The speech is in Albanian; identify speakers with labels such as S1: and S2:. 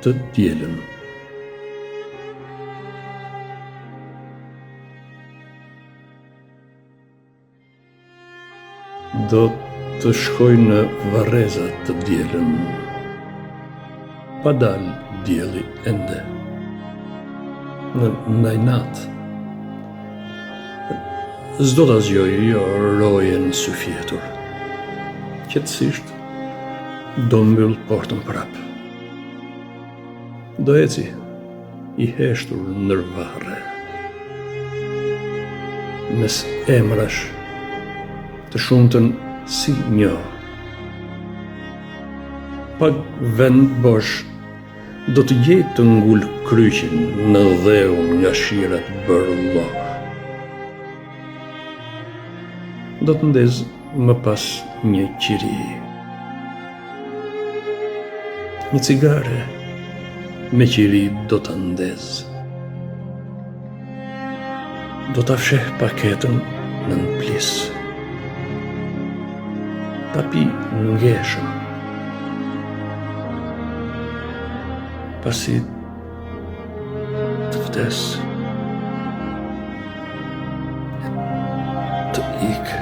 S1: të dielën. Do të shkoj në Varreza të dielën. Pa dal dielli ende. Në najnat. S'do ta zgjoj rojen së fjetur. Qetësisht do mbyll portën prap. Do eci i heshtur ndër varre. Mes emrash të shumtën si një. Pak vend bosh do të gjej të ngul kryqin në dheun nga shirat bërëllok. Do të ndez më pas një qiri. Një cigare me qiri do të ndez. Do të fsheh paketën në plis. Ta pi ngeshëm. Pasi të vdes, të ik.